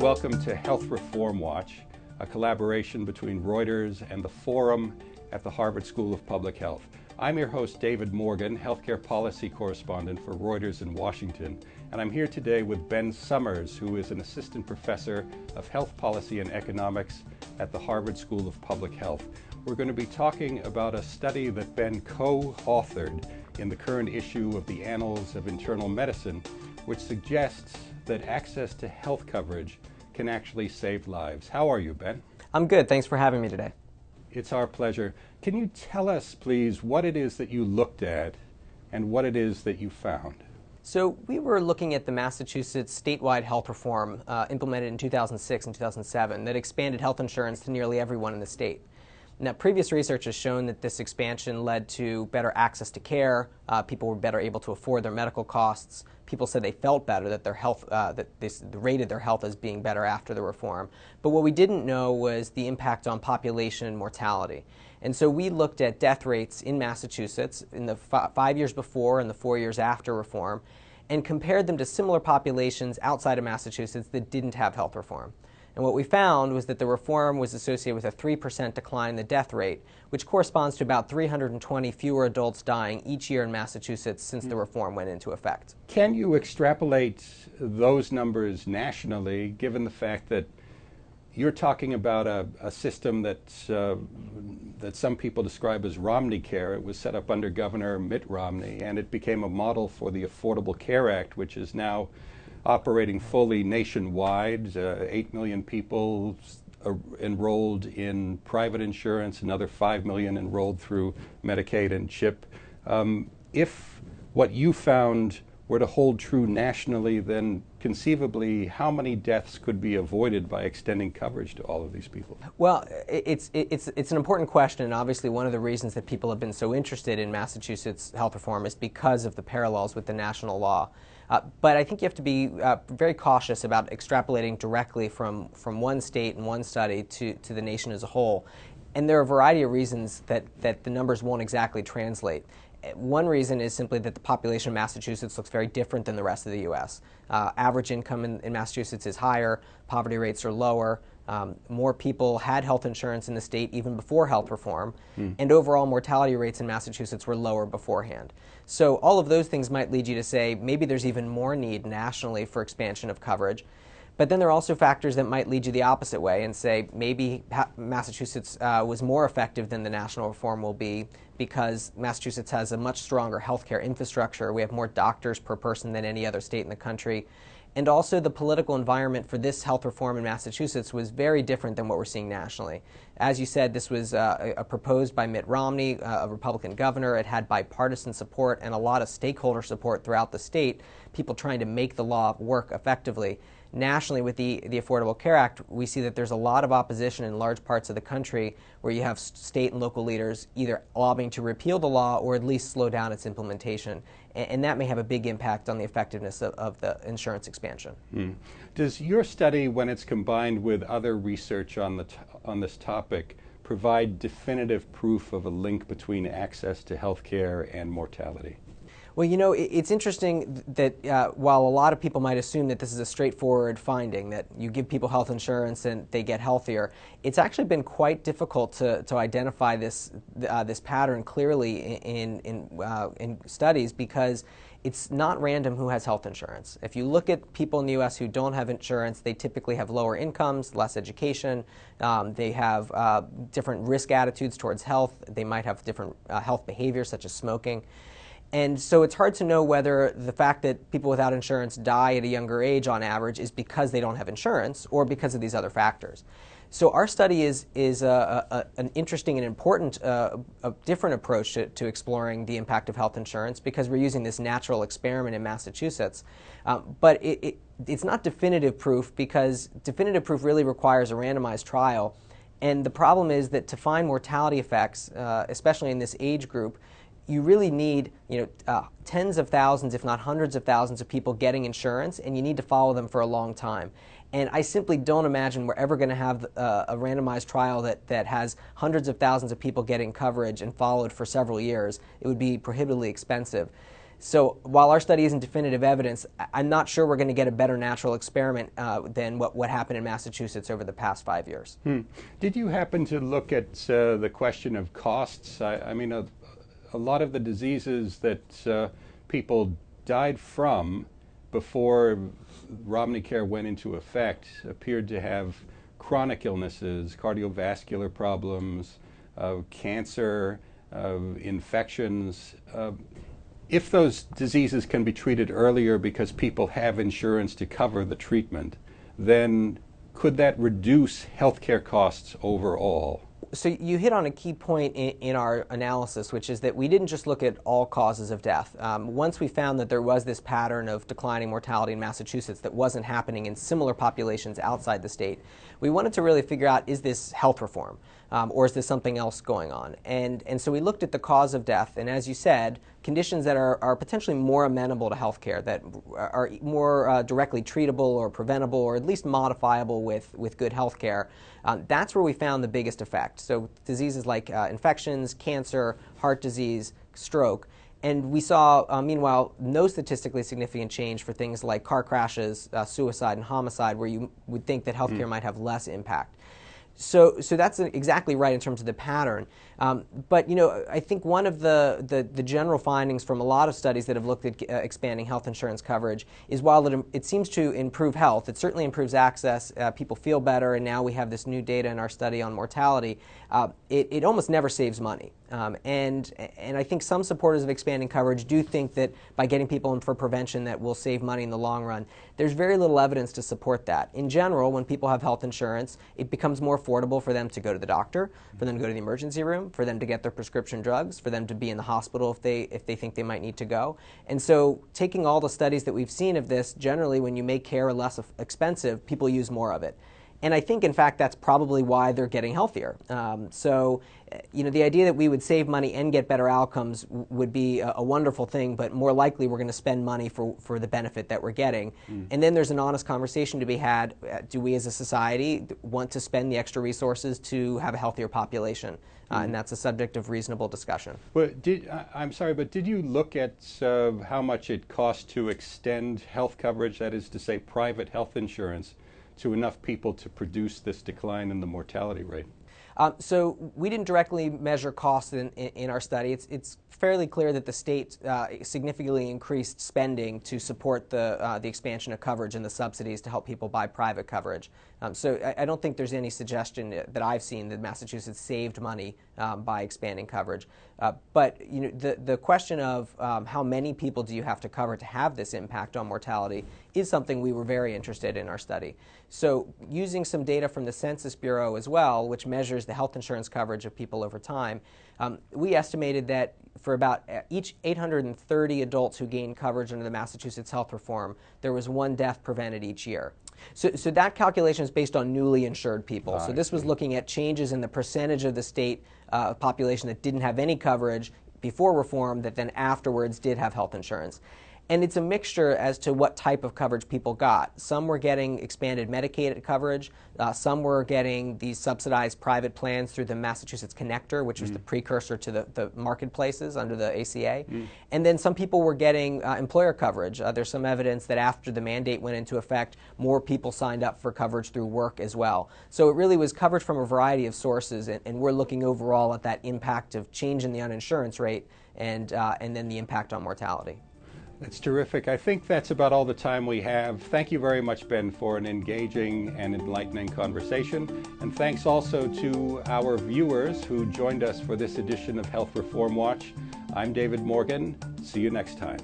welcome to Health Reform Watch, a collaboration between Reuters and the Forum at the Harvard School of Public Health. I'm your host, David Morgan, healthcare policy correspondent for Reuters in Washington, and I'm here today with Ben Sommers, who is an assistant professor of health policy and economics at the Harvard School of Public Health. We're going to be talking about a study that Ben co-authored in the current issue of the Annals of Internal Medicine, which suggests that access to health coverage can actually save lives. How are you, Ben? I'm good. Thanks for having me today. It's our pleasure. Can you tell us, please, what it is that you looked at and what it is that you found? So we were looking at the Massachusetts statewide health reform implemented in 2006 and 2007 that expanded health insurance to nearly everyone in the state. Now, previous research has shown that this expansion led to better access to care. People were better able to afford their medical costs. People said they felt better, that their health, that they rated their health as being better after the reform. But what we didn't know was the impact on population and mortality. And so we looked at death rates in Massachusetts in the 5 years before and the 4 years after reform, and compared them to similar populations outside of Massachusetts that didn't have health reform. And what we found was that the reform was associated with a 3% decline in the death rate, which corresponds to about 320 fewer adults dying each year in Massachusetts since the reform went into effect. Can you extrapolate those numbers nationally, given the fact that you're talking about a system that some people describe as Romney Care? It was set up under Governor Mitt Romney, and it became a model for the Affordable Care Act, which is now operating fully nationwide. 8 million people enrolled in private insurance, another 5 million enrolled through Medicaid and CHIP. If what you found were to hold true nationally, then conceivably, how many deaths could be avoided by extending coverage to all of these people? Well, it's an important question, and obviously one of the reasons that people have been so interested in Massachusetts health reform is because of the parallels with the national law. But I think you have to be very cautious about extrapolating directly from one state and one study to the nation as a whole. And there are a variety of reasons that the numbers won't exactly translate. One reason is simply that the population of Massachusetts looks very different than the rest of the U.S. Average income in Massachusetts is higher, poverty rates are lower, more people had health insurance in the state even before health reform, and overall mortality rates in Massachusetts were lower beforehand. So all of those things might lead you to say maybe there's even more need nationally for expansion of coverage. But then there are also factors that might lead you the opposite way and say maybe Massachusetts was more effective than the national reform will be because Massachusetts has a much stronger healthcare infrastructure. We have more doctors per person than any other state in the country. And also the political environment for this health reform in Massachusetts was very different than what we're seeing nationally. As you said, this was proposed by Mitt Romney, a Republican governor. It had bipartisan support and a lot of stakeholder support throughout the state, people trying to make the law work effectively. Nationally, with the Affordable Care Act, we see that there's a lot of opposition in large parts of the country where you have state and local leaders either lobbying to repeal the law or at least slow down its implementation. And that may have a big impact on the effectiveness of the insurance expansion. Does your study, when it's combined with other research on this topic, provide definitive proof of a link between access to health care and mortality? Well, you know, it's interesting that while a lot of people might assume that this is a straightforward finding, that you give people health insurance and they get healthier, it's actually been quite difficult to identify this pattern clearly in studies because it's not random who has health insurance. If you look at people in the U.S. who don't have insurance, they typically have lower incomes, less education, they have different risk attitudes towards health, they might have different health behaviors such as smoking. And so it's hard to know whether the fact that people without insurance die at a younger age on average is because they don't have insurance or because of these other factors. So our study is an interesting and important, a different approach to exploring the impact of health insurance because we're using this natural experiment in Massachusetts. But it's not definitive proof because definitive proof really requires a randomized trial. And the problem is that to find mortality effects, especially in this age group, you really need tens of thousands, if not hundreds of thousands of people getting insurance, and you need to follow them for a long time. And I simply don't imagine we're ever going to have a randomized trial that has hundreds of thousands of people getting coverage and followed for several years. It would be prohibitively expensive. So while our study isn't definitive evidence, I'm not sure we're going to get a better natural experiment than what happened in Massachusetts over the past 5 years. Did you happen to look at the question of costs? I mean, a lot of the diseases that people died from before Romney Care went into effect appeared to have chronic illnesses, cardiovascular problems, cancer, infections. If those diseases can be treated earlier because people have insurance to cover the treatment, then could that reduce healthcare costs overall? So you hit on a key point in our analysis, which is that we didn't just look at all causes of death. Once we found that there was this pattern of declining mortality in Massachusetts that wasn't happening in similar populations outside the state, we wanted to really figure out, is this health reform, or is this something else going on? And so we looked at the cause of death, and as you said, conditions that are potentially more amenable to health care, that are more directly treatable or preventable or at least modifiable with good health care. That's where we found the biggest effect. So diseases like infections, cancer, heart disease, stroke. And we saw, meanwhile, no statistically significant change for things like car crashes, suicide, and homicide, where you would think that healthcare might have less impact. So that's exactly right in terms of the pattern. But I think one of the general findings from a lot of studies that have looked at expanding health insurance coverage is while it seems to improve health, it certainly improves access, people feel better, and now we have this new data in our study on mortality, it almost never saves money. And I think some supporters of expanding coverage do think that by getting people in for prevention that will save money in the long run. There's very little evidence to support that. In general, when people have health insurance, it becomes more affordable for them to go to the doctor, for them to go to the emergency room, for them to get their prescription drugs, for them to be in the hospital if they think they might need to go. And so taking all the studies that we've seen of this, generally when you make care less expensive, people use more of it. And I think, in fact, that's probably why they're getting healthier. The idea that we would save money and get better outcomes would be a wonderful thing, but more likely we're going to spend money for the benefit that we're getting. And then there's an honest conversation to be had. Do we as a society want to spend the extra resources to have a healthier population? And that's a subject of reasonable discussion. Well, I'm sorry, but did you look at how much it costs to extend health coverage, that is to say private health insurance, to enough people to produce this decline in the mortality rate? So we didn't directly measure costs in our study. It's fairly clear that the state significantly increased spending to support the expansion of coverage and the subsidies to help people buy private coverage. So I don't think there's any suggestion that I've seen that Massachusetts saved money by expanding coverage. But the question of how many people do you have to cover to have this impact on mortality is something we were very interested in our study. So using some data from the Census Bureau as well, which measures the health insurance coverage of people over time, we estimated that for about each 830 adults who gained coverage under the Massachusetts health reform, there was one death prevented each year. So that calculation is based on newly insured people. So this was looking at changes in the percentage of the state population that didn't have any coverage before reform that then afterwards did have health insurance. And it's a mixture as to what type of coverage people got. Some were getting expanded Medicaid coverage. Some were getting these subsidized private plans through the Massachusetts Connector, which was the precursor to the marketplaces under the ACA. And then some people were getting employer coverage. There's some evidence that after the mandate went into effect, more people signed up for coverage through work as well. So it really was coverage from a variety of sources, and we're looking overall at that impact of change in the uninsurance rate and then the impact on mortality. That's terrific. I think that's about all the time we have. Thank you very much, Ben, for an engaging and enlightening conversation. And thanks also to our viewers who joined us for this edition of Health Reform Watch. I'm David Morgan. See you next time.